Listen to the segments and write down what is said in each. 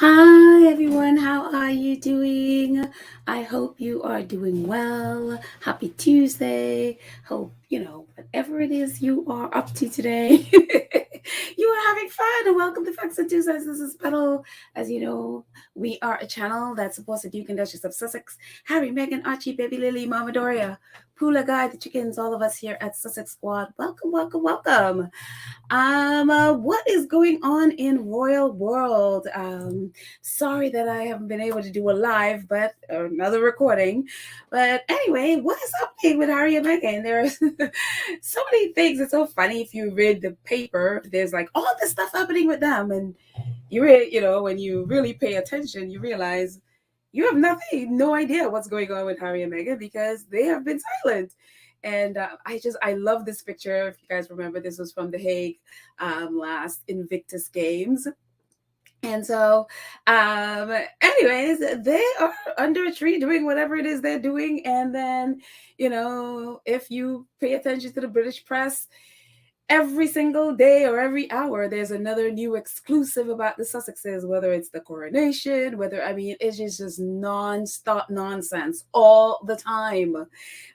Hi everyone, how are you doing? I hope you are doing well. Happy Tuesday. Hope, whatever it is you are up to today, you are having fun. And welcome to Facts and Tuesdays. This is Petal. As you know, we are a channel that supports the Duke and Duchess of Sussex, Harry, Meghan, Archie, Baby Lily, Mama Doria, Poola Guy, the chickens, all of us here at Sussex Squad. Welcome, welcome, welcome. What is going on in Royal World? Sorry that I haven't been able to do a live, but another recording. But anyway, what is happening with Harry and Meghan? There's so many things. It's so funny if you read the paper. There's like all this stuff happening with them, and when you really pay attention, you realize you have no idea what's going on with Harry and Meghan because they have been silent. And I love this picture. If you guys remember, this was from The Hague last Invictus games. And so, anyways, they are under a tree doing whatever it is they're doing. And then, if you pay attention to the British press, every single day or every hour, there's another new exclusive about the Sussexes, whether it's the coronation, it's just non-stop nonsense all the time.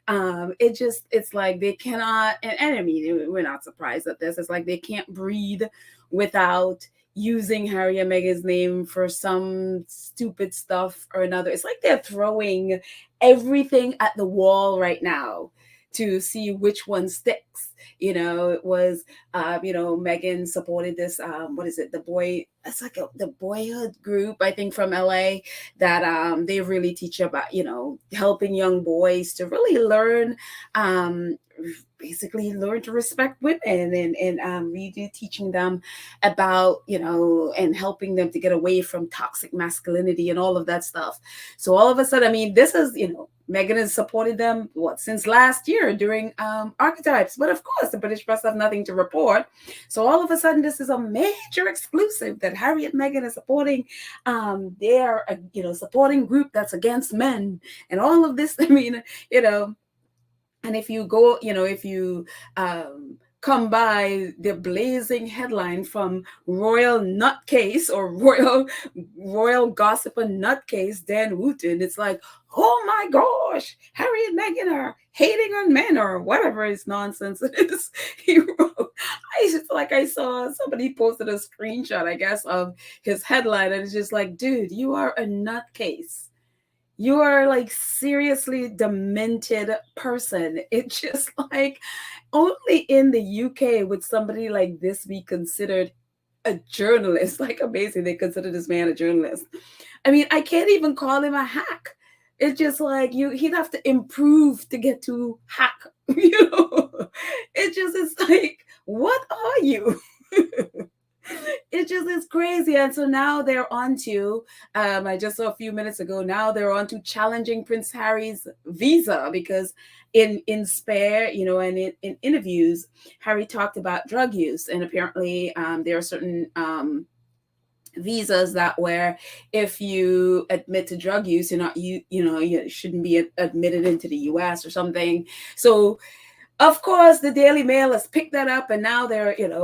It's like they cannot, and I mean, we're not surprised at this. It's like they can't breathe without using Harry and Meghan's name for some stupid stuff or another. It's like they're throwing everything at the wall right now to see which one sticks. It was, Meghan supported this, the boyhood group, I think from LA, that they really teach about, helping young boys to really learn, basically learn to respect women and really teaching them about, and helping them to get away from toxic masculinity and all of that stuff. So all of a sudden, I mean, this is, Meghan has supported them since last year during Archetypes, but of course the British press have nothing to report. So all of a sudden, this is a major exclusive that Harriet Megan is supporting. They are a supporting group that's against men and all of this. I mean, and if you go, if you come by the blazing headline from Royal Nutcase or Royal Gossiper Nutcase Dan Wooten, it's like, oh my gosh, Harry and Meghan are hating on men or whatever is nonsense it is. He wrote, I saw somebody posted a screenshot, I guess, of his headline, and it's just like, dude, you are a nutcase. You are like seriously demented person. It's just like only in the UK would somebody like this be considered a journalist. Like amazing, they consider this man a journalist. I mean, I can't even call him a hack. It's just like he'd have to improve to get to hack. It just is like, what are you? It just is crazy. And so now they're on to, I just saw a few minutes ago, now they're on to challenging Prince Harry's visa because in Spare, and in interviews, Harry talked about drug use. And apparently there are certain visas that where if you admit to drug use, you shouldn't be admitted into the US or something. So of course, the Daily Mail has picked that up, and now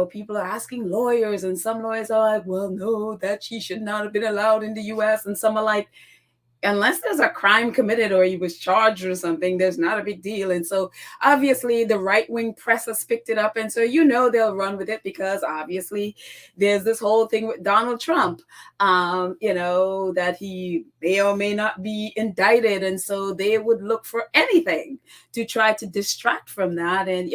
people are asking lawyers, and some lawyers are like, well, no, that she should not have been allowed in the US. And some are like, unless there's a crime committed or he was charged or something, there's not a big deal. And so obviously the right-wing press has picked it up. And so, they'll run with it because obviously there's this whole thing with Donald Trump, that he may or may not be indicted. And so they would look for anything to try to distract from that. And,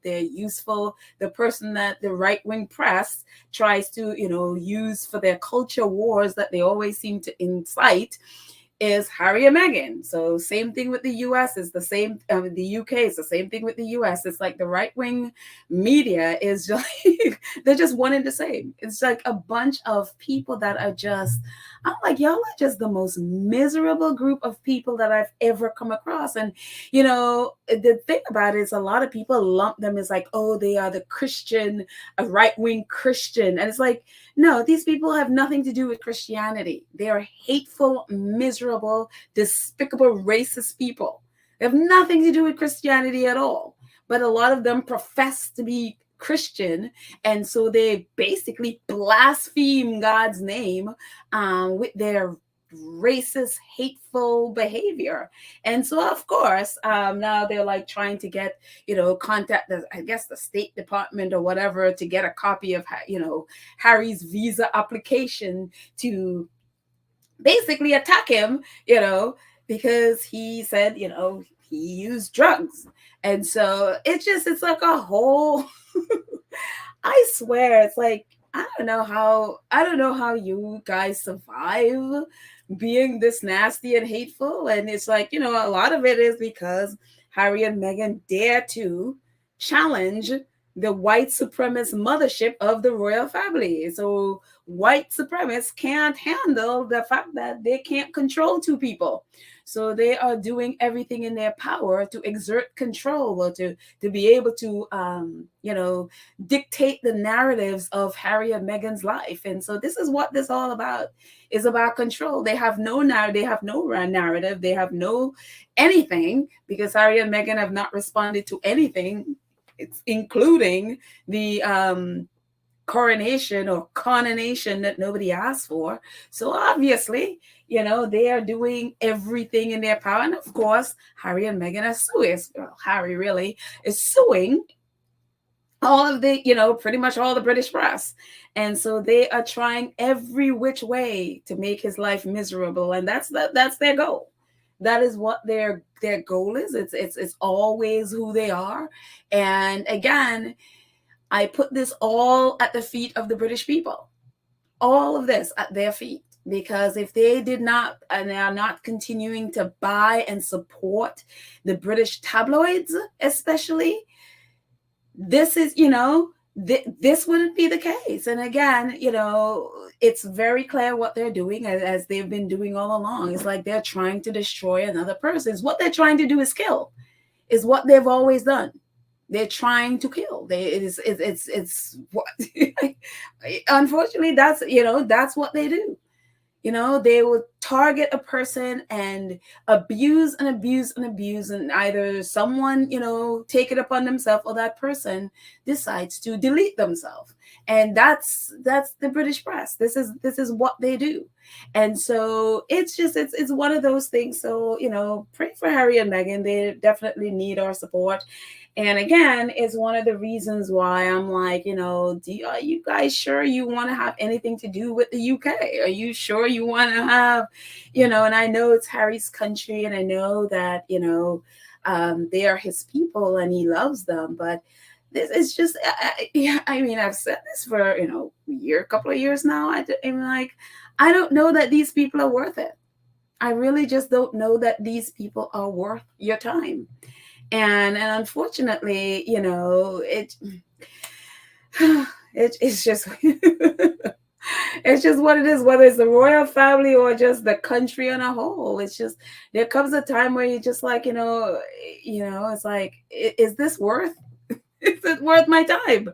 they're useful. The person that the right-wing press tries to, use for their culture wars that they always seem to incite is Harry and Meghan. So same thing with the US is the same. The UK is the same thing with the US. It's like the right wing media is just they're just one and the same. It's like a bunch of people that are just, I'm like, y'all are just the most miserable group of people that I've ever come across. And the thing about it is a lot of people lump them as like, oh, they are the Christian, a right wing Christian, and it's like, no, these people have nothing to do with Christianity. They are hateful, miserable, despicable, racist people. They have nothing to do with Christianity at all. But a lot of them profess to be Christian, and so they basically blaspheme God's name with their racist, hateful behavior. And so, of course, now they're like trying to get, contact the, I guess, the State Department or whatever to get a copy of, Harry's visa application to basically attack him, because he said, he used drugs. And so it's like a whole, I swear, it's like, I don't know how you guys survive being this nasty and hateful. And it's like, a lot of it is because Harry and Meghan dare to challenge the white supremacist mothership of the royal family. So white supremacists can't handle the fact that they can't control two people. So they are doing everything in their power to exert control, or to be able to, dictate the narratives of Harry and Meghan's life. And so this is what this all about, is about control. They have no narrative, they have no anything, because Harry and Meghan have not responded to anything, including the coronation or coronation that nobody asked for. So obviously, they are doing everything in their power. And of course, Harry and Meghan are suing. Well, Harry really is suing all of the, pretty much all the British press. And so they are trying every which way to make his life miserable. And that's their goal. That is what their goal is. It's always who they are. And again, I put this all at the feet of the British people. All of this at their feet. Because if they did not, and they are not continuing to buy and support the British tabloids, especially, this is, this wouldn't be the case. And again, it's very clear what they're doing, as they've been doing all along. It's like they're trying to destroy another person. What they're trying to do is kill, is what they've always done. They're trying to kill. It's what, unfortunately, that's what they do. They will target a person and abuse and abuse and abuse, and either someone, take it upon themselves, or that person decides to delete themselves. And that's the British press. This is what they do. And so it's one of those things. So, pray for Harry and Meghan. They definitely need our support. And again, it's one of the reasons why I'm like, are you guys sure you want to have anything to do with the UK? Are you sure you want to have, and I know it's Harry's country, and I know that, they are his people and he loves them. But this is just, I've said this for, a couple of years now. I don't know that these people are worth it. I really just don't know that these people are worth your time. And unfortunately, it's just it's just what it is, whether it's the royal family or just the country on a whole. It's just, there comes a time where you're just like, it's like, is this worth? Is it worth my time?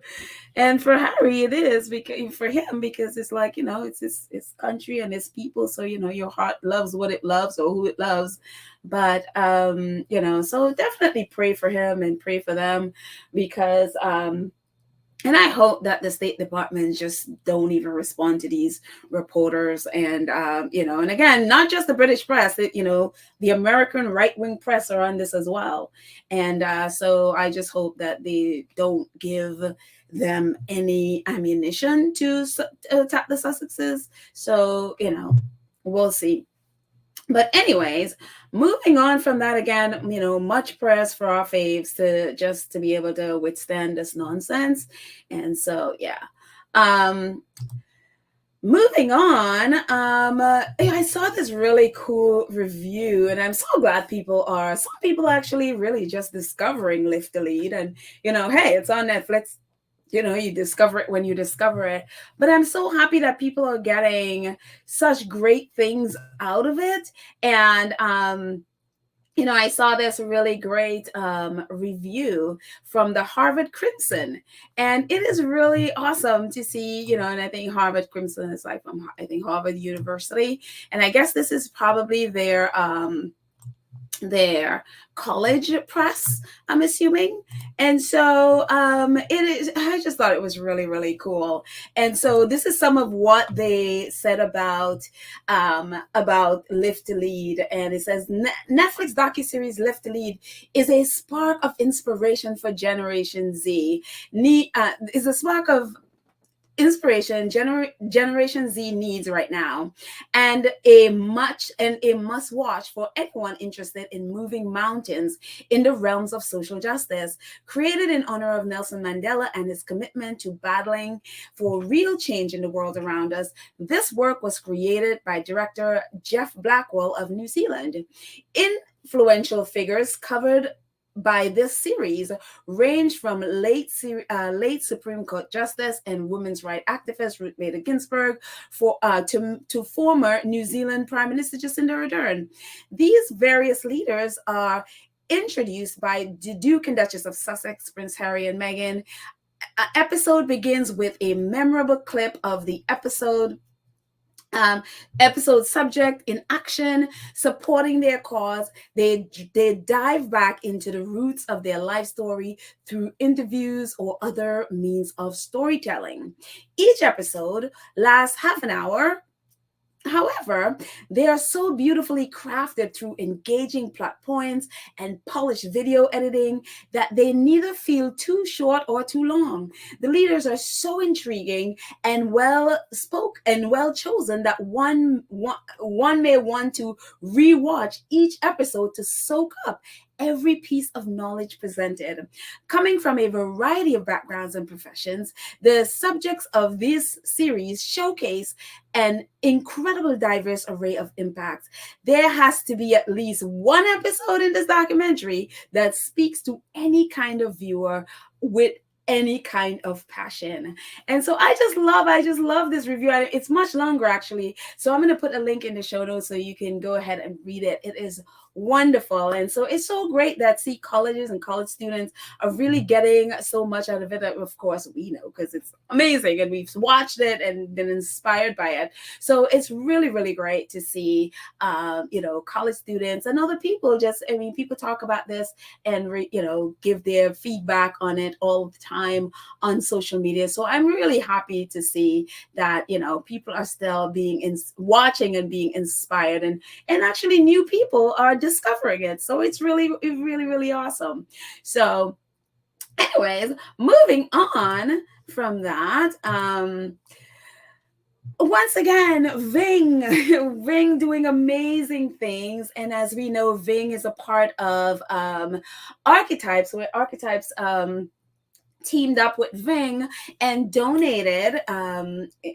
And for Harry, it is, because for him, because it's like, it's his country and his people. So, your heart loves what it loves, or who it loves. But, so definitely pray for him and pray for them, because, and I hope that the State Department just don't even respond to these reporters. And, and again, not just the British press, the American right-wing press are on this as well. And so I just hope that they don't give them any ammunition to attack the Sussexes. So, we'll see. But anyways, moving on from that, again, much prayers for our faves to be able to withstand this nonsense. And so, yeah. Moving on, I saw this really cool review, and I'm so glad some people actually really just discovering Lift the Lead. And, hey, it's on Netflix. You discover it when you discover it. But I'm so happy that people are getting such great things out of it. And, I saw this really great review from the Harvard Crimson. And it is really awesome to see, and I think Harvard Crimson is like from, I think, Harvard University. And I guess this is probably their their college press, I'm assuming. And so it is, I just thought it was really, really cool. And so this is some of what they said about Live to Lead. And it says Netflix docuseries Live to Lead is a spark of inspiration for Generation Z. Is a spark of inspiration Generation Z needs right now, and a must watch for anyone interested in moving mountains in the realms of social justice. Created in honor of Nelson Mandela and his commitment to battling for real change in the world around us, this work was created by director Jeff Blackwell of New Zealand. Influential figures covered by this series range from late Supreme Court Justice and women's rights activist Ruth Bader Ginsburg to former New Zealand Prime Minister Jacinda Ardern. These various leaders are introduced by the Duke and Duchess of Sussex, Prince Harry and Meghan. Episode begins with a memorable clip of the episode subject in action, supporting their cause. They dive back into the roots of their life story through interviews or other means of storytelling. Each episode lasts half an hour. However, they are so beautifully crafted through engaging plot points and polished video editing that they neither feel too short or too long. The leaders are so intriguing and well chosen that one may want to rewatch each episode to soak up every piece of knowledge presented. Coming from a variety of backgrounds and professions, the subjects of this series showcase an incredible diverse array of impacts. There has to be at least one episode in this documentary that speaks to any kind of viewer with any kind of passion. And so I just love this review. It's much longer actually. So I'm going to put a link in the show notes so you can go ahead and read it. It is wonderful. And so it's so great that colleges and college students are really getting so much out of it. Of course, we know because it's amazing and we've watched it and been inspired by it. So it's really, really great to see, college students and other people people talk about this and, give their feedback on it all the time on social media. So I'm really happy to see that, people are still watching and being inspired and actually new people are discovering it. So it's really, really, really awesome. So anyways, moving on from that, once again, Ving doing amazing things. And as we know, Ving is a part of Archetypes, where Archetypes teamed up with Ving and donated,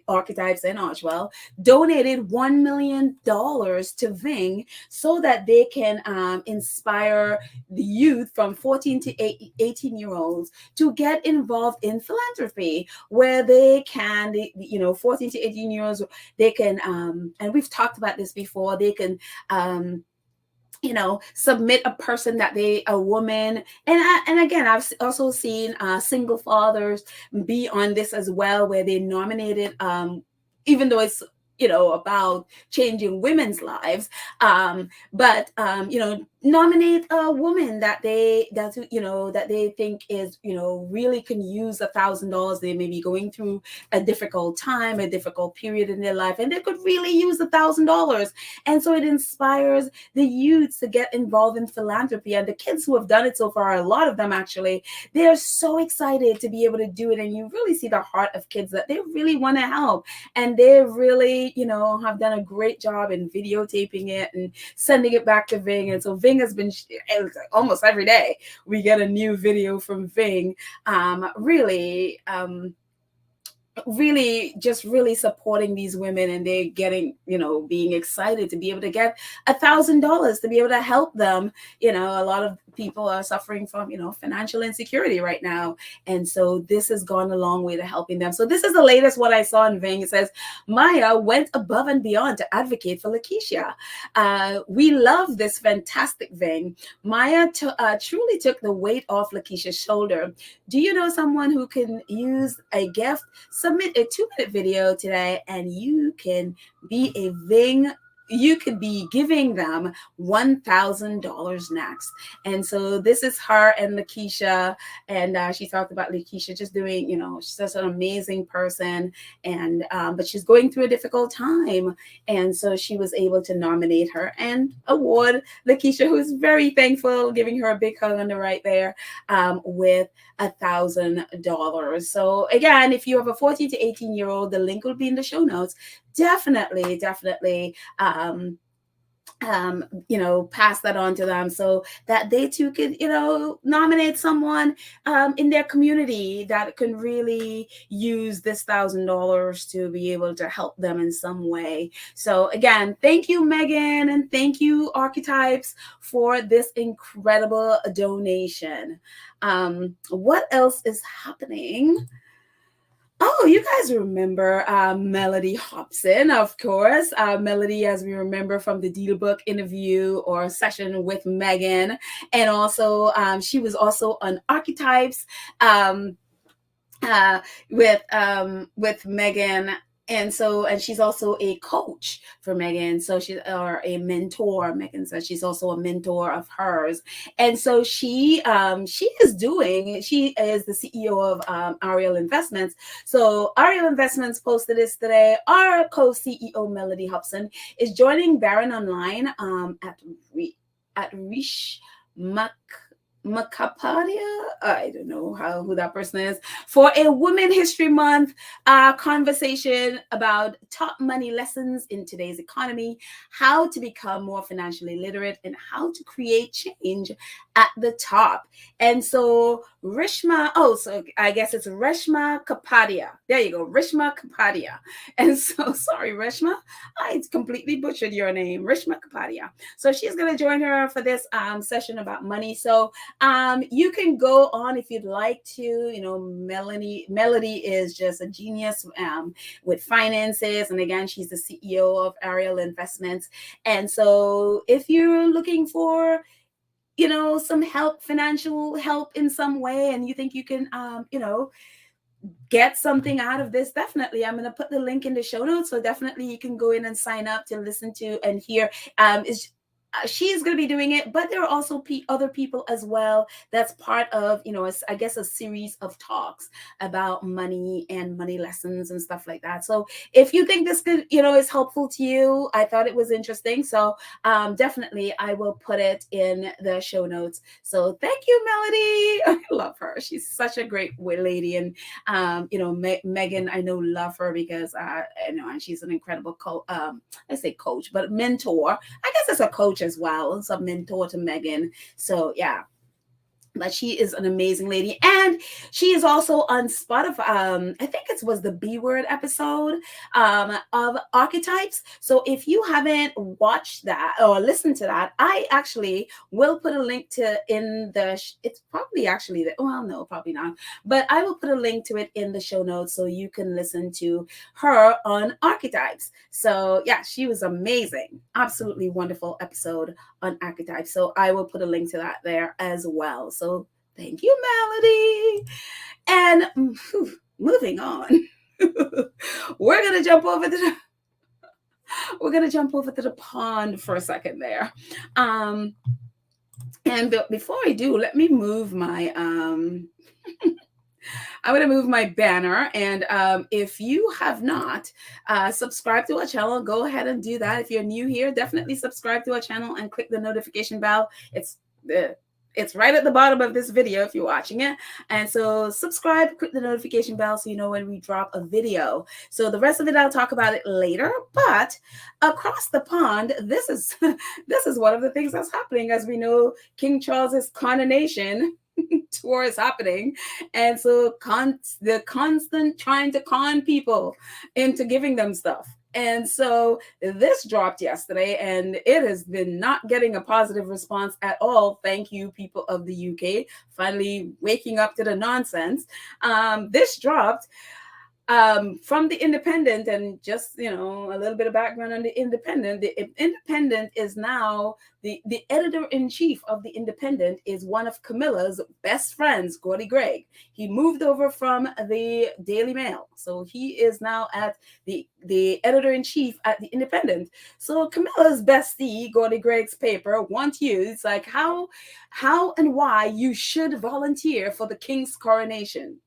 Archetypes and Archwell, donated $1 million to Ving so that they can inspire the youth from 14 to 18-year-olds to get involved in philanthropy, where they can, 14 to 18-year-olds, they can, and we've talked about this before, they can, submit a woman. And again, I've also seen single fathers be on this as well, where they nominated, even though it's, about changing women's lives, but nominate a woman that they think is, really can use $1,000. They may be going through a difficult time, a difficult period in their life, and they could really use $1,000. And so it inspires the youth to get involved in philanthropy. And the kids who have done it so far, a lot of them actually, they are so excited to be able to do it. And you really see the heart of kids that they really want to help. And they really, have done a great job in videotaping it and sending it back to Ving. And so Ving has been almost every day we get a new video from Ving, really supporting these women, and they're getting, being excited to be able to get $1,000 to be able to help them. A lot of people are suffering from, financial insecurity right now. And so this has gone a long way to helping them. So this is the latest what I saw in Ving. It says, Maya went above and beyond to advocate for Lakeisha. We love this fantastic Ving. Maya truly took the weight off Lakeisha's shoulder. Do you know someone who can use a gift? Submit a 2-minute video today and you can be a Ving you could be giving them $1,000 next. And so this is her and Lakeisha, and she talked about Lakeisha just doing, she's such an amazing person, and but she's going through a difficult time, and so she was able to nominate her and award Lakeisha, who's very thankful, giving her a big hug on the right there, with $1,000. So again, if you have a 14 to 18-year-old, the link will be in the show notes. Definitely pass that on to them so that they too could, nominate someone in their community that can really use this $1,000 to be able to help them in some way. So again, thank you, Megan, and thank you, Archetypes, for this incredible donation. What else is happening? Oh, you guys remember Melody Hopson, of course. Melody, as we remember from the Deal Book interview or session with Meghan. And also, she was also on Archetypes with Meghan. And she's also a coach for Meghan. So she's a mentor. Meghan says she's also a mentor of hers. And so she is the CEO of Ariel Investments. So Ariel Investments posted this today. Our co-CEO Melody Hopson is joining Baron Online at Rish Macapadia, I don't know who that person is, for a Women History Month conversation about top money lessons in today's economy, how to become more financially literate, and how to create change at the top. And so so I guess it's Reshma Kapadia. There you go, Reshma Kapadia. And so, sorry, Reshma, I completely butchered your name, Reshma Kapadia. So she's going to join her for this session about money. So you can go on if you'd like to. Melody is just a genius with finances. And again, she's the CEO of Ariel Investments. And so if you're looking for some financial help in some way, and you think you can, get something out of this, definitely, I'm going to put the link in the show notes. So definitely you can go in and sign up to listen to and hear. She's going to be doing it, but there are also other people as well. That's part of, I guess, a series of talks about money and money lessons and stuff like that. So if you think this could, is helpful to you, I thought it was interesting. So definitely I will put it in the show notes. So thank you, Melody. I love her. She's such a great lady. And, Meghan, I know, love her because, and she's an incredible I say coach, but mentor. I guess it's a coach as well. It's a mentor to Meghan. So yeah. But she is an amazing lady. And she is also on Spotify. I think it was the B Word episode of Archetypes. So if you haven't watched that or listened to that, I actually will put a link to it's probably actually, no, probably not. But I will put a link to it in the show notes so you can listen to her on Archetypes. So yeah, she was amazing. Absolutely wonderful episode on Archetypes. So I will put a link to that there as well. So thank you, Melody. And moving on, we're gonna jump over to the pond for a second there. And before I do, let me move my I'm going to move my banner. And if you have not subscribed to our channel, go ahead and do that. If you're new here, definitely subscribe to our channel and click the notification bell. It's right at the bottom of this video if you're watching it. And so subscribe, click the notification bell so you know when we drop a video. So the rest of it, I'll talk about it later. But across the pond, this is one of the things that's happening. As we know, King Charles's coronation tour is happening. And so the constant trying to con people into giving them stuff. And so this dropped yesterday, and it has been not getting a positive response at all. Thank you, people of the UK, finally waking up to the nonsense. This dropped. from the Independent, and just, a little bit of background on the Independent. The Independent is now the editor-in-chief of the Independent is one of Camilla's best friends, Gordy Gregg. He moved over from the Daily Mail, so he is now at the editor-in-chief at the Independent. So Camilla's bestie, Gordy Gregg's paper, wants you. It's like how and why you should volunteer for the King's coronation.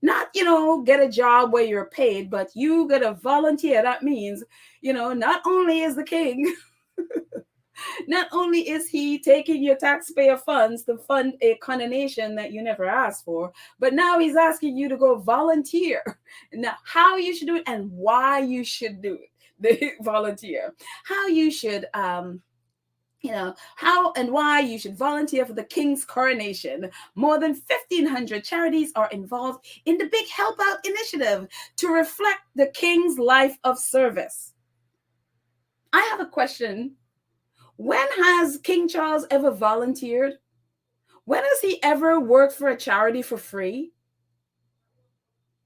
Not, get a job where you're paid, but you gotta volunteer. That means, not only is the king, not only is he taking your taxpayer funds to fund a coronation that you never asked for, but now he's asking you to go volunteer. Now, how you should do it and why you should do it. The volunteer. How you should how and why you should volunteer for the King's coronation. More than 1,500 charities are involved in the Big Help Out initiative to reflect the King's life of service. I have a question. When has King Charles ever volunteered? When has he ever worked for a charity for free?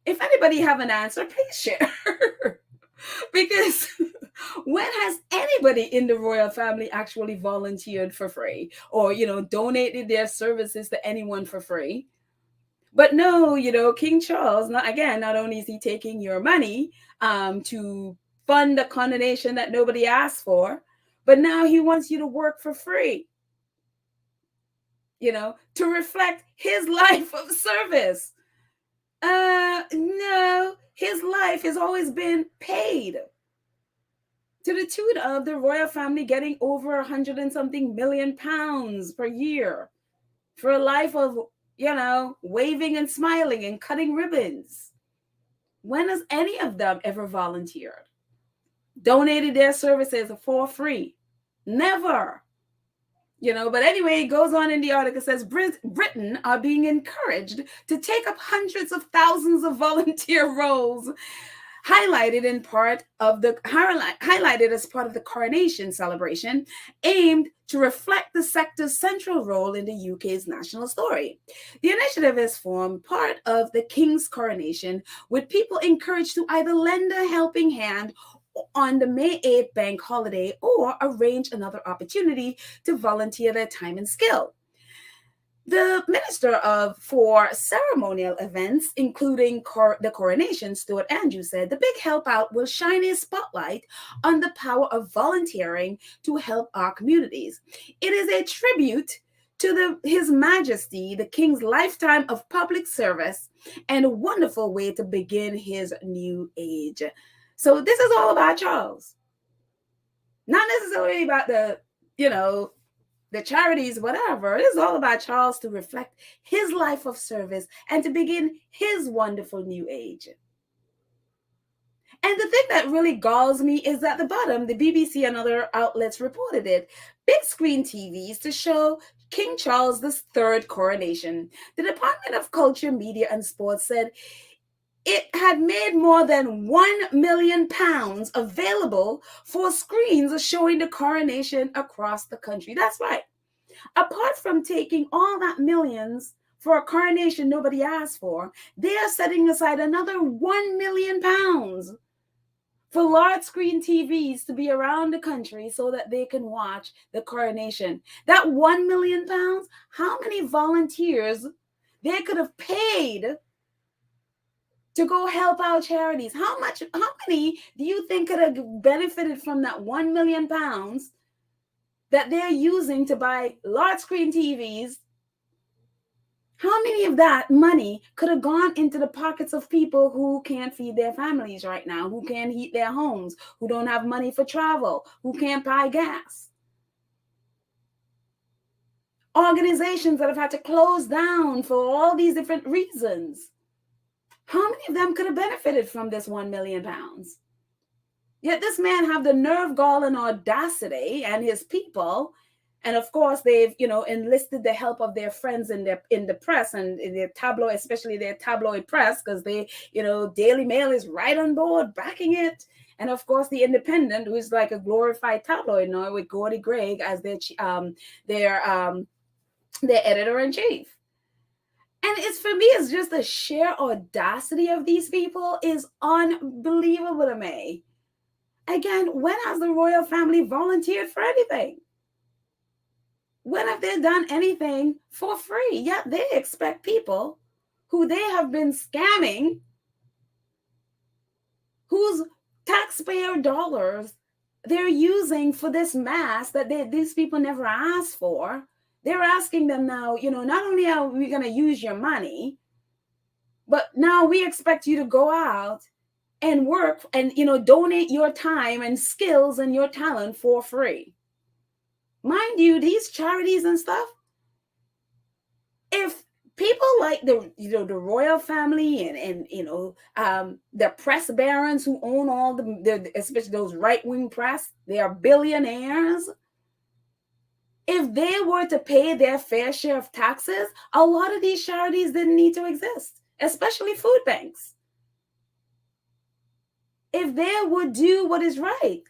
If anybody have an answer, please share. Because when has anybody in the royal family actually volunteered for free or, donated their services to anyone for free? But no, King Charles, not only is he taking your money to fund a coronation that nobody asked for, but now he wants you to work for free, to reflect his life of service. No, his life has always been paid, to the tune of the royal family getting over 100 and something million pounds per year for a life of, waving and smiling and cutting ribbons. When has any of them ever volunteered? Donated their services for free? Never. But anyway, it goes on in the article, says Britain are being encouraged to take up hundreds of thousands of volunteer roles, highlighted as part of the coronation celebration, aimed to reflect the sector's central role in the UK's national story. The initiative is formed part of the King's coronation, with people encouraged to either lend a helping hand on the May 8th bank holiday or arrange another opportunity to volunteer their time and skill. The Minister for Ceremonial Events, including the coronation, Stuart Andrews, said the Big Help Out will shine a spotlight on the power of volunteering to help our communities. It is a tribute to His Majesty, the King's lifetime of public service, and a wonderful way to begin his new age. So this is all about Charles. Not necessarily about the charities, whatever. It is all about Charles to reflect his life of service and to begin his wonderful new age. And the thing that really galls me is at the bottom, the BBC and other outlets reported it. Big screen TVs to show King Charles III's coronation. The Department of Culture, Media and Sports said it had made more than £1 million available for screens showing the coronation across the country. That's right. Apart from taking all that millions for a coronation nobody asked for, they are setting aside another £1 million for large screen TVs to be around the country so that they can watch the coronation. That £1 million, how many volunteers they could have paid to go help out charities? How many do you think could have benefited from that £1 million that they're using to buy large screen TVs? How many of that money could have gone into the pockets of people who can't feed their families right now, who can't heat their homes, who don't have money for travel, who can't buy gas? Organizations that have had to close down for all these different reasons. How many of them could have benefited from this £1 million? Yet this man have the nerve, gall, and audacity, and his people, and of course they've enlisted the help of their friends in the press and in their tabloid, especially their tabloid press, because they Daily Mail is right on board backing it, and of course the Independent, who is like a glorified tabloid now, with Gordy Gregg as their editor-in-chief. And it's, for me, it's just the sheer audacity of these people is unbelievable to me. Again, when has the royal family volunteered for anything? When have they done anything for free? Yet they expect people who they have been scamming, whose taxpayer dollars they're using for this mass that these people never asked for. They're asking them now, not only are we going to use your money, but now we expect you to go out and work and, donate your time and skills and your talent for free. Mind you, these charities and stuff, if people like the royal family and the press barons who own all the especially those right-wing press, they are billionaires. If they were to pay their fair share of taxes, a lot of these charities didn't need to exist, especially food banks. If they would do what is right,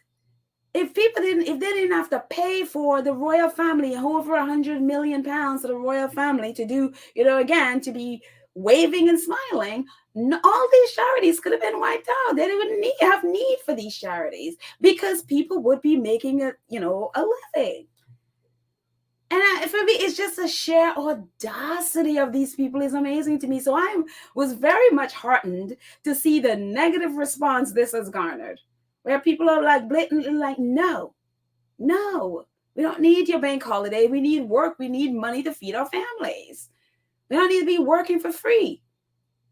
if they didn't have to pay for the royal family over 100 million pounds to the royal family to do, again, to be waving and smiling, all these charities could have been wiped out. They wouldn't have need for these charities because people would be making a living. And for me, it's just the sheer audacity of these people is amazing to me. So I was very much heartened to see the negative response this has garnered, where people are like blatantly like, no, we don't need your bank holiday. We need work. We need money to feed our families. We don't need to be working for free.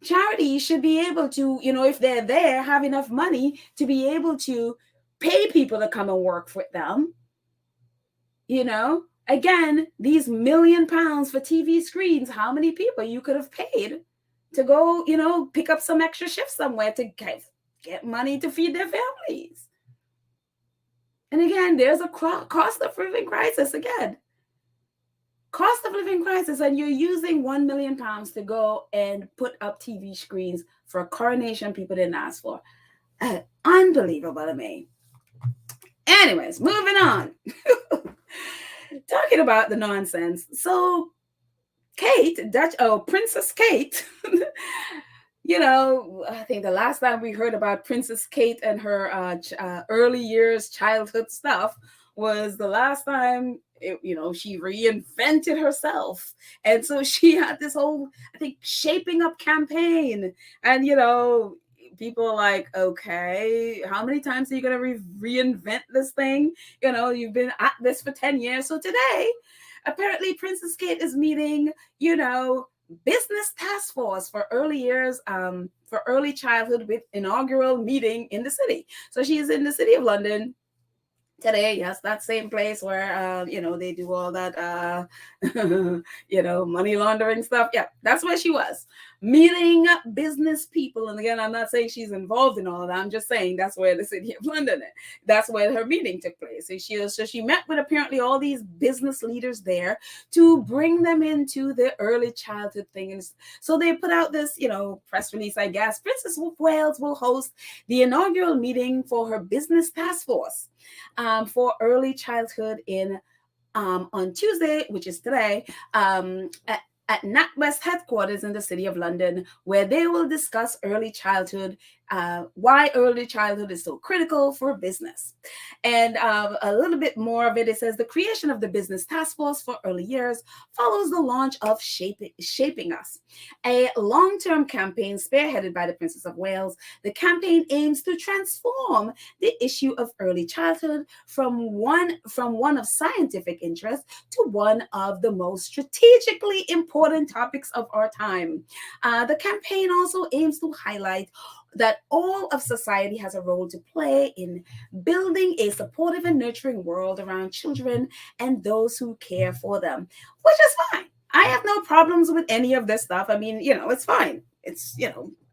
Charities should be able to, if they're there, have enough money to be able to pay people to come and work for them. Again, these £1 million for TV screens, how many people you could have paid to go, pick up some extra shifts somewhere to get money to feed their families. And again, there's a cost of living crisis again. Cost of living crisis, and you're using £1 million to go and put up TV screens for a coronation people didn't ask for. Unbelievable to me. Anyways, moving on. Talking about the nonsense. So Princess Kate, I think the last time we heard about Princess Kate and her early years childhood stuff was the last time she reinvented herself. And so she had this whole, I think, shaping up campaign. And people are like, okay, how many times are you going to reinvent this thing? You've been at this for 10 years. So today, apparently Princess Kate is meeting, business task force for early years, for early childhood, with inaugural meeting in the city. So she is in the city of London today. Yes, that same place where they do all that money laundering stuff. Yeah, that's where she was, meeting business people. And again, I'm not saying she's involved in all of that. I'm just saying that's where the city of London is. That's where her meeting took place. So she met with apparently all these business leaders there to bring them into the early childhood things. So they put out this press release, I guess. Princess of Wales will host the inaugural meeting for her business task force for early childhood on Tuesday, which is today, at NatWest headquarters in the city of London, where they will discuss early childhood, why early childhood is so critical for business. And a little bit more of it, it says the creation of the Business Task Force for Early Years follows the launch of Shaping Us, a long-term campaign spearheaded by the Princess of Wales. The campaign aims to transform the issue of early childhood from one of scientific interest to one of the most strategically important topics of our time. The campaign also aims to highlight that all of society has a role to play in building a supportive and nurturing world around children and those who care for them, which is fine. I have no problems with any of this stuff. I mean, it's fine. It's,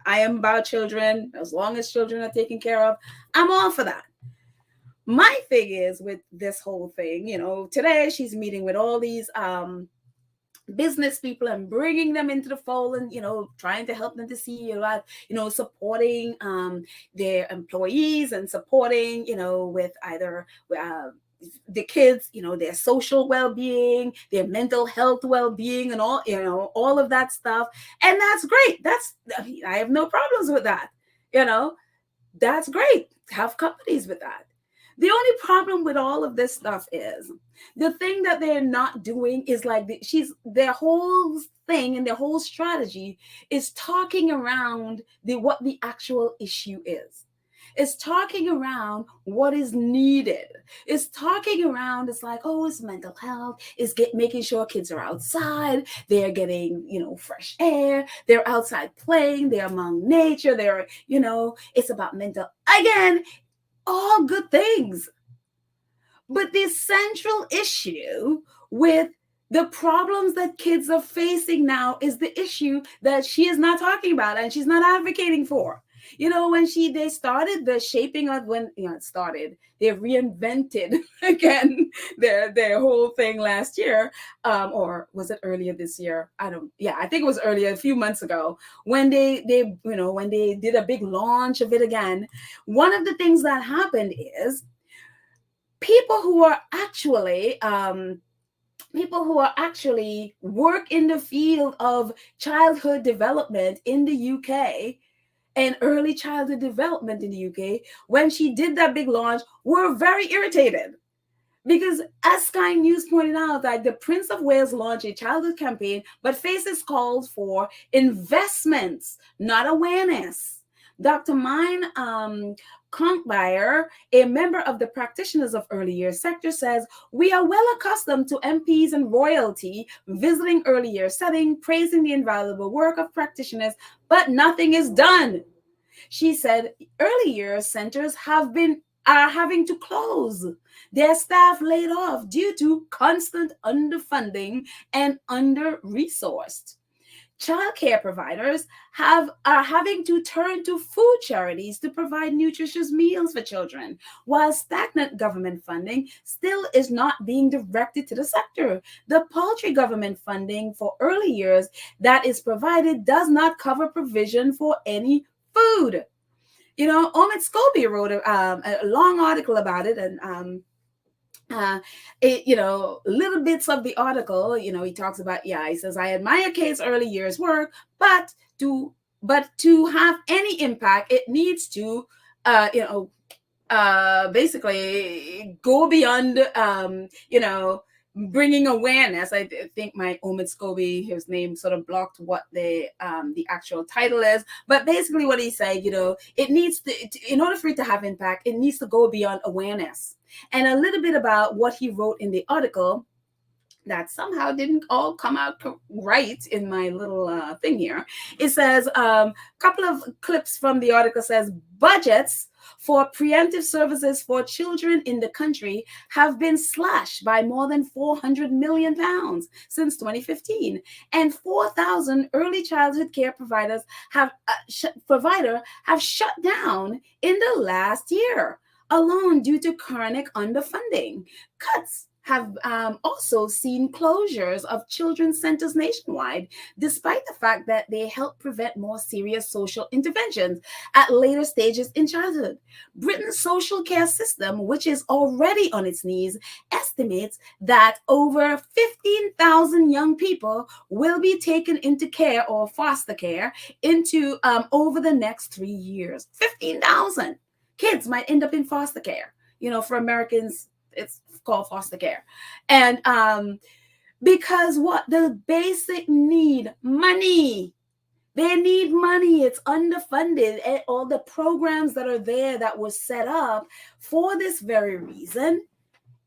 I am about children. As long as children are taken care of, I'm all for that. My thing is with this whole thing, today she's meeting with all these business people and bringing them into the fold and trying to help them to see supporting their employees and supporting with either the kids, their social well-being, their mental health well-being, and all of that stuff. And that's great. I have no problems with that. That's great. Have companies with that. The only problem with all of this stuff is the thing that they're not doing is like their whole thing and their whole strategy is talking around what the actual issue is. It's talking around what is needed. It's talking around, it's like, oh, it's mental health. It's making sure kids are outside. They're getting, fresh air. They're outside playing. They're among nature. It's about mental, again, all good things. But the central issue with the problems that kids are facing now is the issue that she is not talking about and she's not advocating for. When they started the shaping of it started, they reinvented again their whole thing last year, or was it earlier this year? I think it was earlier, a few months ago, when they when they did a big launch of it again. One of the things that happened is people who are actually work in the field of childhood development in the UK and early childhood development in the UK, when she did that big launch, were very irritated. Because as Sky News pointed out, that the Prince of Wales launched a childhood campaign, but faces calls for investments, not awareness. Dr. Mine Conkmeyer, a member of the practitioners of early years sector, says, we are well accustomed to MPs and royalty visiting early year setting, praising the invaluable work of practitioners, but nothing is done. She said early years centers are having to close. Their staff laid off due to constant underfunding and under-resourced. Childcare providers are having to turn to food charities to provide nutritious meals for children, while stagnant government funding still is not being directed to the sector. The paltry government funding for early years that is provided does not cover provision for any food. Omid Scobie wrote a long article about it, and little bits of the article, he talks about, he says, I admire Kate's early years work, but to have any impact, it needs to, basically go beyond, bringing awareness. I think my Omid Scobie, his name sort of blocked what the actual title is, but basically what he said, it needs to, in order for it to have impact, it needs to go beyond awareness. And a little bit about what he wrote in the article that somehow didn't all come out right in my little thing here. It says, couple of clips from the article says, budgets for preemptive services for children in the country have been slashed by more than £400 million since 2015. And 4,000 early childhood care providers have shut down in the last year alone due to chronic underfunding. Cuts have also seen closures of children's centers nationwide, despite the fact that they help prevent more serious social interventions at later stages in childhood. Britain's social care system, which is already on its knees, estimates that over 15,000 young people will be taken into care or foster care over the next 3 years. 15,000 kids might end up in foster care. For Americans, it's called foster care. And because the basic need money. They need money. It's underfunded. And all the programs that are there that were set up for this very reason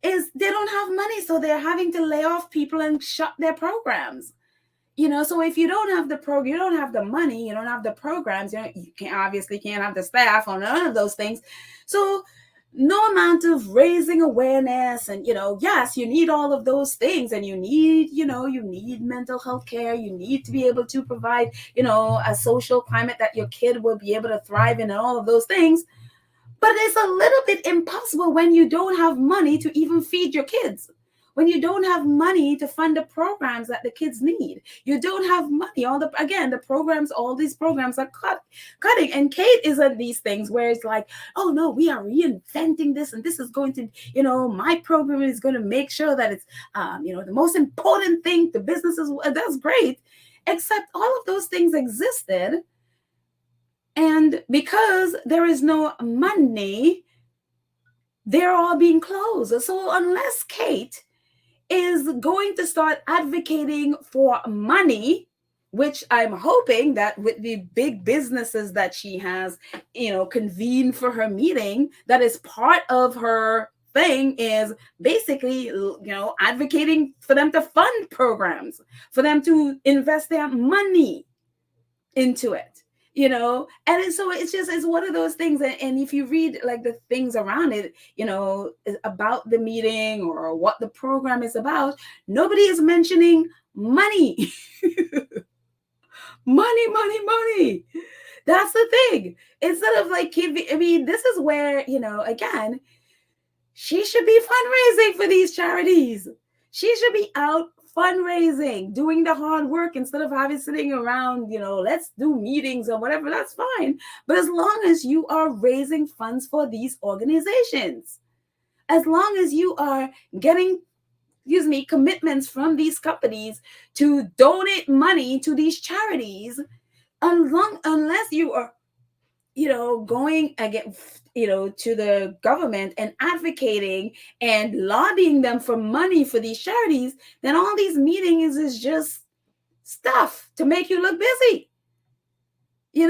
is they don't have money. So they're having to lay off people and shut their programs. So if you don't have the program, you don't have the money, you don't have the programs, you can't have the staff or none of those things. So no amount of raising awareness and, yes, you need all of those things, and you need mental health care. You need to be able to provide, a social climate that your kid will be able to thrive in and all of those things. But it's a little bit impossible when you don't have money to even feed your kids. when you don't have money to fund the programs that the kids need. You don't have money. All these programs are cutting. And Kate is at these things where it's like, oh no, we are reinventing this, and this is going to, my program is going to make sure that it's, the most important thing to businesses. That's great, except all of those things existed, and because there is no money, they're all being closed. So unless Kate is going to start advocating for money, which I'm hoping that with the big businesses that she has, convened for her meeting, that is part of her thing, is basically, advocating for them to fund programs, for them to invest their money into it. And so it's one of those things. And if you read like the things around it, about the meeting or what the program is about, nobody is mentioning money. money. That's the thing. Instead of like, this is where, again, she should be fundraising for these charities. She should be out fundraising, doing the hard work, instead of sitting around, let's do meetings or whatever. That's fine. But as long as you are raising funds for these organizations, as long as you are getting, commitments from these companies to donate money to these charities, unless you are, going again, to the government and advocating and lobbying them for money for these charities, then all these meetings is just stuff to make you look busy. And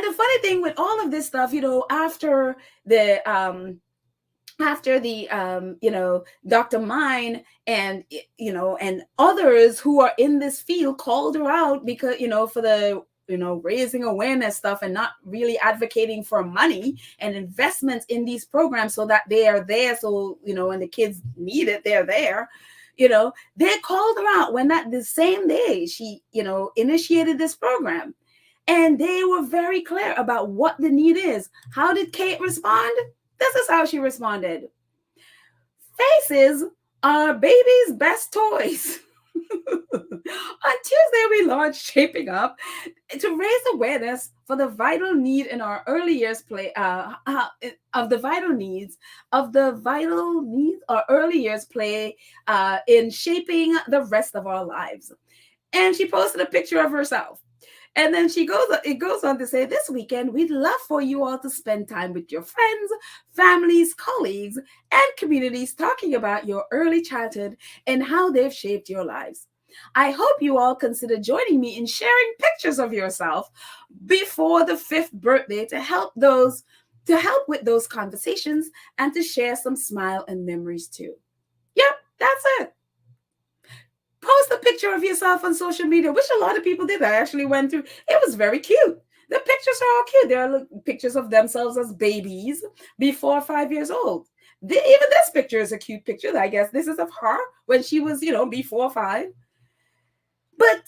the funny thing with all of this stuff, after the Dr. Mine and and others who are in this field called her out because for the raising awareness stuff and not really advocating for money and investments in these programs so that they are there. So, when the kids need it, they're there. They called her out when the same day she, initiated this program. And they were very clear about what the need is. How did Kate respond? This is how she responded. Faces are baby's best toys. On Tuesday, we launched Shaping Up to raise awareness for the vital need in our early years play our early years play in shaping the rest of our lives. And she posted a picture of herself. And then it goes on to say, this weekend, we'd love for you all to spend time with your friends, families, colleagues, and communities talking about your early childhood and how they've shaped your lives. I hope you all consider joining me in sharing pictures of yourself before the 5th birthday to help with those conversations and to share some smile and memories too. Yep, that's it. Post a picture of yourself on social media, which a lot of people did. I actually went through. It was very cute. The pictures are all cute. There are pictures of themselves as babies before 5 years old. Even this picture is a cute picture. I guess this is of her when she was, before 5. But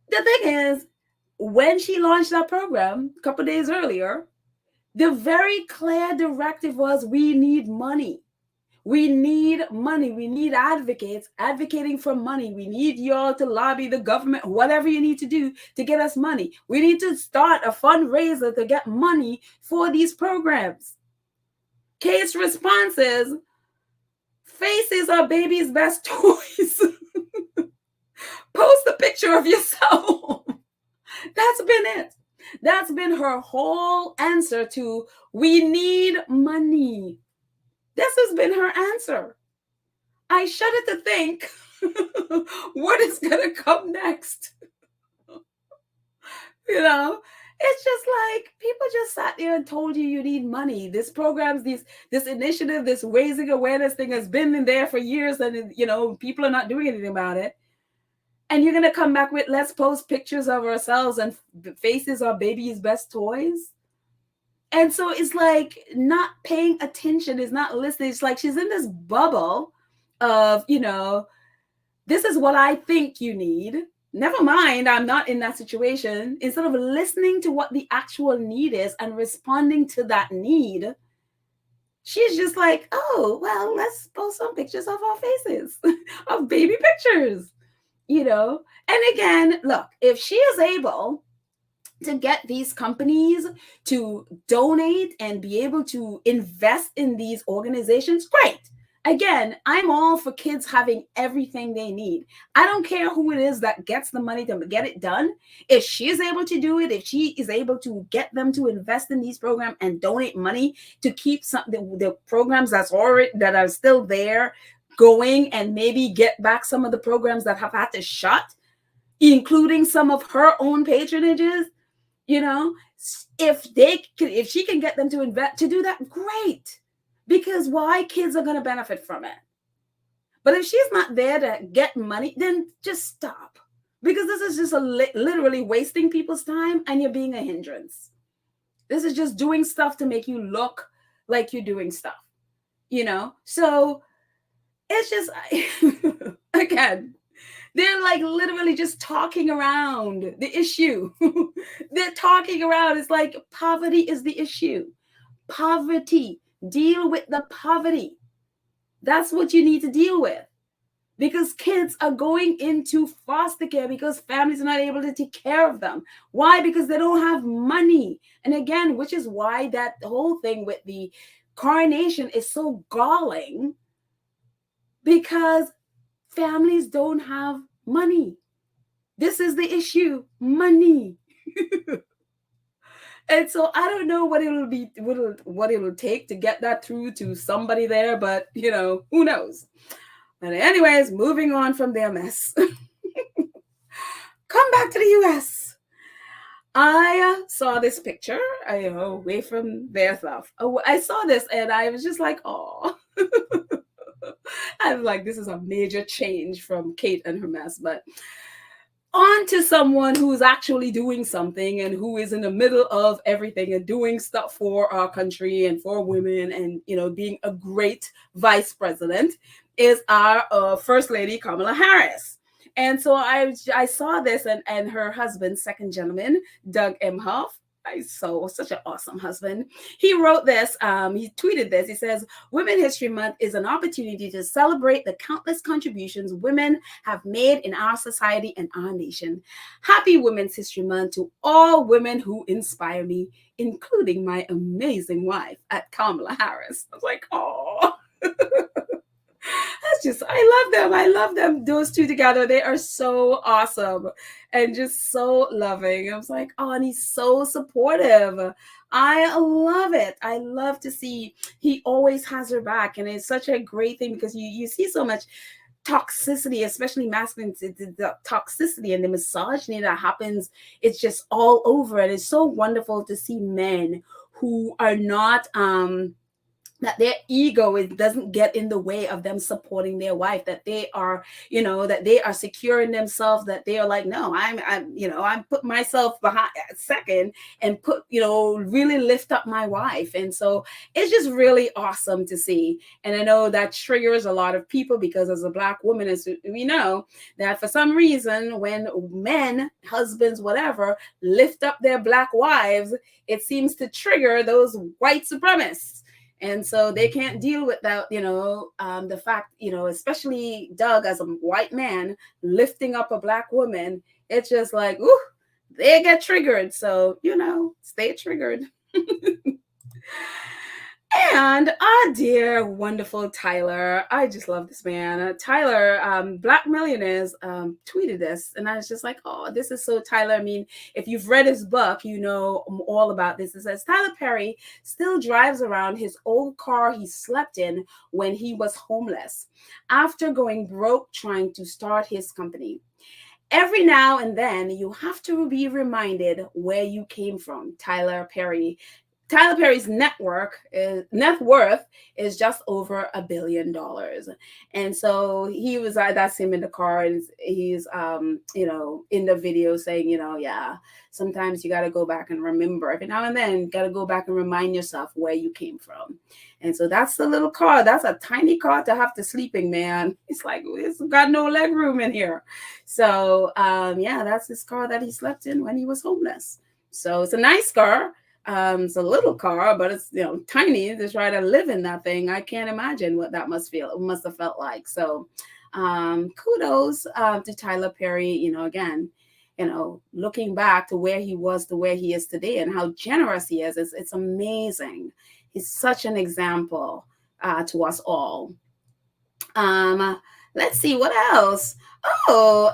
the thing is, when she launched that program a couple of days earlier, the very clear directive was, we need money. We need money. We need advocates advocating for money. We need y'all to lobby the government, whatever you need to do to get us money. We need to start a fundraiser to get money for these programs. Kate's response is, faces are baby's best toys. Post a picture of yourself. That's been it. That's been her whole answer to, we need money. This has been her answer. I shudder to think what is going to come next. It's just like people just sat there and told you need money. This program, this initiative, this raising awareness thing has been in there for years, and people are not doing anything about it. And you're going to come back with, let's post pictures of ourselves and faces are baby's best toys. And so it's like not paying attention, is not listening. It's like she's in this bubble of, this is what I think you need. Never mind, I'm not in that situation. Instead of listening to what the actual need is and responding to that need, she's just like, oh, well, let's post some pictures of our faces, of baby pictures, you know? And again, look, if she is able to get these companies to donate and be able to invest in these organizations, great. Again, I'm all for kids having everything they need. I don't care who it is that gets the money to get it done. If she is able to do it, if she is able to get them to invest in these programs and donate money to keep some the programs that are still there going, and maybe get back some of the programs that have had to shut, including some of her own patronages, you know, if she can get them to invest to do that, great. Because why? Kids are going to benefit from it. But if she's not there to get money, then just stop, because this is just literally wasting people's time, and you're being a hindrance. This is just doing stuff to make you look like you're doing stuff, you know? So it's just, again, they're like literally just talking around the issue. They're talking around. It's like poverty is the issue. Poverty. Deal with the poverty. That's what you need to deal with. Because kids are going into foster care because families are not able to take care of them. Why? Because they don't have money. And again, which is why that whole thing with the coronation is so galling, because families don't have money. This is the issue, money. And so I don't know what it'll be, what it'll take to get that through to somebody there, but you know, who knows? But anyways, moving on from their mess. Come back to the US. I saw this picture, away from their stuff. Oh, I saw this and I was just like, oh. I was like, this is a major change from Kate and her mess, but on to someone who's actually doing something and who is in the middle of everything and doing stuff for our country and for women, and you know, being a great vice president, is our First Lady Kamala Harris. And so I saw this, and her husband, second gentleman, Doug Emhoff. Such an awesome husband. He wrote this, he tweeted this. He says, Women History Month is an opportunity to celebrate the countless contributions women have made in our society and our nation. Happy Women's History Month to all women who inspire me, including my amazing wife at Kamala Harris. I was like, oh. That's just, I love them. I love them. Those two together, they are so awesome and just so loving. I was like, oh, and he's so supportive. I love it. I love to see he always has her back. And it's such a great thing, because you see so much toxicity, especially masculine, the toxicity and the misogyny that happens. It's just all over. And it's so wonderful to see men who are not, that their ego doesn't get in the way of them supporting their wife, that they are, you know, that they are securing themselves, that they are like, no, I'm put myself behind second and put, you know, really lift up my wife. And so it's just really awesome to see. And I know that triggers a lot of people, because as a Black woman, as we know, that for some reason, when men, husbands, whatever, lift up their Black wives, it seems to trigger those white supremacists. And so they can't deal with that, you know, the fact, you know, especially Doug as a white man lifting up a Black woman. It's just like, ooh, they get triggered. So, you know, stay triggered. And our dear, wonderful Tyler, I just love this man. Tyler, Black Millionaires, tweeted this, and I was just like, oh, this is so Tyler. I mean, if you've read his book, you know all about this. It says, Tyler Perry still drives around his old car he slept in when he was homeless, after going broke trying to start his company. Every now and then, you have to be reminded where you came from, Tyler Perry. Tyler Perry's net worth is just over $1 billion. And so he was, that's him in the car, and he's, you know, in the video saying, you know, yeah, sometimes you got to go back and remember. Every now and then, got to go back and remind yourself where you came from. And so that's the little car. That's a tiny car to have to sleeping, man. It's like, it's got no leg room in here. So, yeah, that's his car that he slept in when he was homeless. So it's a nice car. It's a little car, but it's tiny to try to live in that thing. I can't imagine what that must have felt like. So kudos to Tyler Perry, again, looking back to where he was to where he is today and how generous he is. It's amazing. He's such an example to us all. Let's see what else. Oh,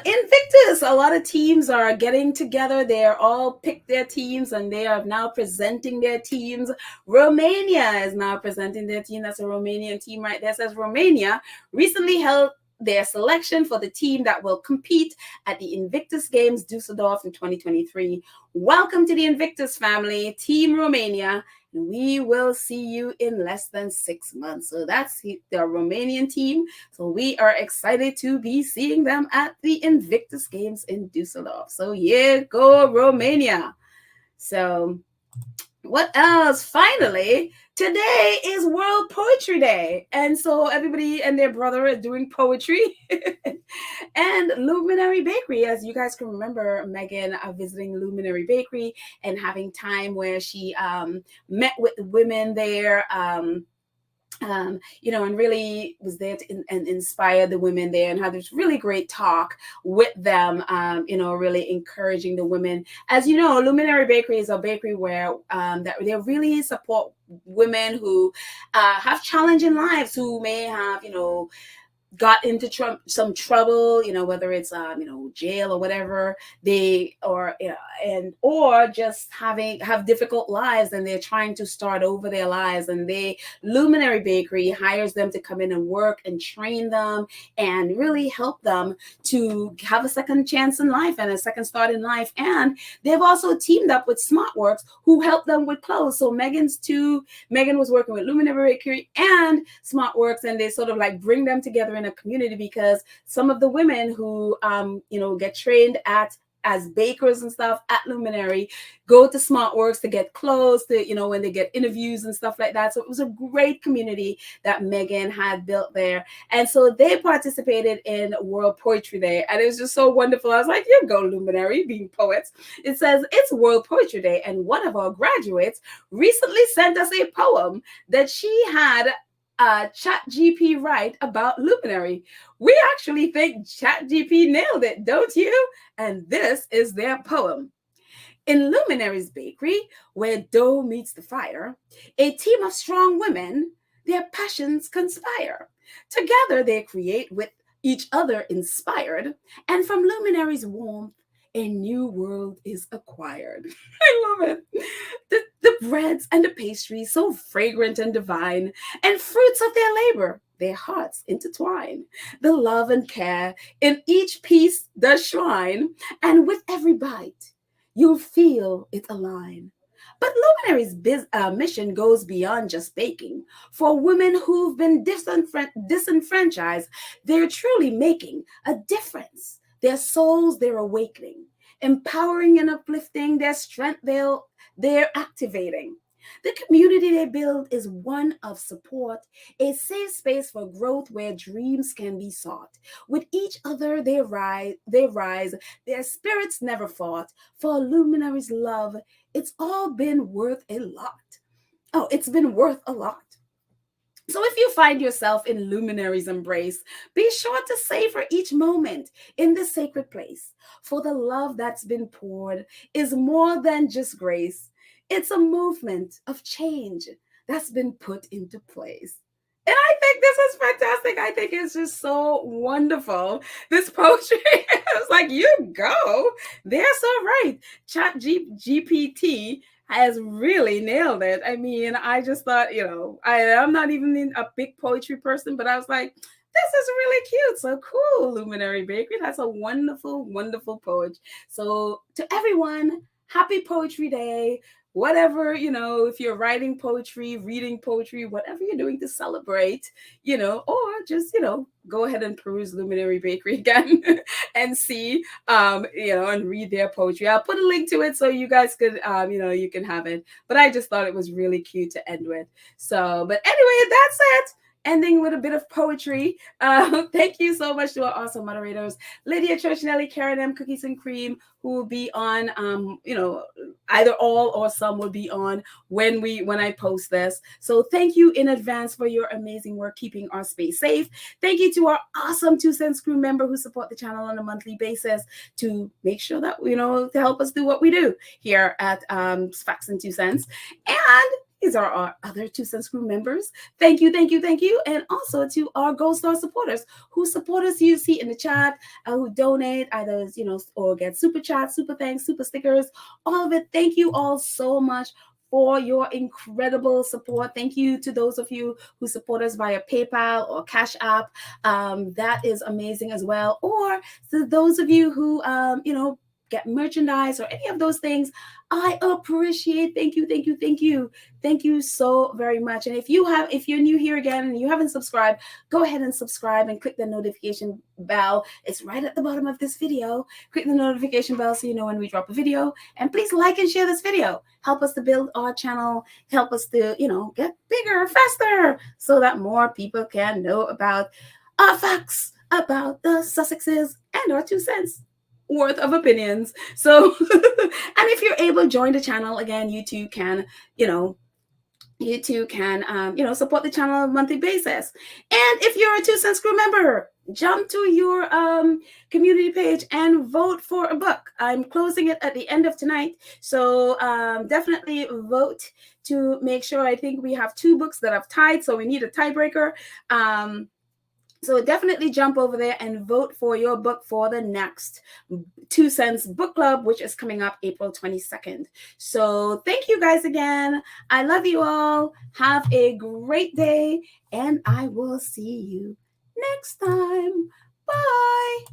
Invictus. A lot of teams are getting together. They're all picked their teams and they are now presenting their teams. Romania is now presenting their team. That's a Romanian team right there. It says Romania recently held their selection for the team that will compete at the Invictus Games Dusseldorf in 2023. Welcome to the Invictus family, Team Romania. We will see you in less than 6 months. So that's the Romanian team. So we are excited to be seeing them at the Invictus Games in Dusseldorf. So yeah, go Romania. So what else? Finally, today is World Poetry Day. And so everybody and their brother are doing poetry. And Luminary Bakery, as you guys can remember, Meghan visiting Luminary Bakery and having time where she met with the women there. And really was there to inspire the women there and had this really great talk with them, really encouraging the women. As you know, Luminary Bakery is a bakery where that they really support women who have challenging lives, who may have, got into some trouble, whether it's jail or whatever, or just have difficult lives and they're trying to start over their lives, and Luminary Bakery hires them to come in and work and train them and really help them to have a second chance in life and a second start in life. And they've also teamed up with SmartWorks, who help them with clothes. So Meghan was working with Luminary Bakery and SmartWorks, and they sort of like bring them together in a community, because some of the women who get trained as bakers and stuff at Luminary go to SmartWorks to get clothes, to when they get interviews and stuff like that. So it was a great community that Meghan had built there. And so they participated in World Poetry Day, and it was just so wonderful. I was like, you go Luminary, being poets. It says it's World Poetry Day, and one of our graduates recently sent us a poem that she had ChatGPT write about Luminary. We actually think ChatGPT nailed it, don't you? And this is their poem. In Luminary's bakery, where dough meets the fire, a team of strong women, their passions conspire. Together they create, with each other inspired, and from Luminary's warmth, a new world is acquired. I love it. The breads and the pastries, so fragrant and divine, and fruits of their labor, their hearts intertwine. The love and care in each piece does shine, and with every bite, you'll feel it align. But Luminary's mission goes beyond just baking. For women who've been disenfranchised, they're truly making a difference. Their souls, they're awakening, empowering and uplifting. Their strength, they're activating. The community they build is one of support, a safe space for growth where dreams can be sought. With each other they rise, their spirits never fought. For Luminary's love, it's all been worth a lot. Oh, it's been worth a lot. So if you find yourself in Luminary's embrace, be sure to savor each moment in this sacred place. For the love that's been poured is more than just grace. It's a movement of change that's been put into place. And I think this is fantastic. I think it's just so wonderful. This poetry, it's like, you go. They're so right. ChatGPT has really nailed it. I mean, I just thought, I'm not even a big poetry person, but I was like, this is really cute. So cool, Luminary Bakery. That's a wonderful, wonderful poet. So to everyone, happy Poetry Day. Whatever, if you're writing poetry, reading poetry, whatever you're doing to celebrate, or just, go ahead and peruse Luminary Bakery again and see, and read their poetry. I'll put a link to it so you guys could, you can have it. But I just thought it was really cute to end with. So, but anyway, that's it. ending with a bit of poetry. Thank you so much to our awesome moderators, Lydia Churchnelli, Karen M, Cookies and Cream, who will be on, either all or some will be on when I post this. So thank you in advance for your amazing work keeping our space safe. Thank you to our awesome 2 Cents crew member who support the channel on a monthly basis to make sure that, to help us do what we do here at Facts and 2 Cents. And these are our other 2 Cents crew members. Thank you, thank you, thank you. And also to our Gold Star supporters who support us, you see in the chat, who donate either, or get super chats, super thanks, super stickers, all of it. Thank you all so much for your incredible support. Thank you to those of you who support us via PayPal or Cash App. That is amazing as well. Or to those of you who, get merchandise or any of those things, I appreciate. Thank you, thank you, thank you. Thank you so very much. And if you're new here again and you haven't subscribed, go ahead and subscribe and click the notification bell. It's right at the bottom of this video. Click the notification bell so you know when we drop a video. And please like and share this video. Help us to build our channel. Help us to, get bigger, faster, so that more people can know about our facts about the Sussexes and our 2 cents worth of opinions. So and if you're able to join the channel, again, you too can support the channel on a monthly basis. And if you're a 2 Cents crew member, jump to your community page and vote for a book. I'm closing it at the end of tonight, so definitely vote to make sure. I think we have 2 books that have tied, so we need a tiebreaker. So definitely jump over there and vote for your book for the next 2 Cents Book Club, which is coming up April 22nd. So thank you guys again. I love you all. Have a great day, and I will see you next time. Bye.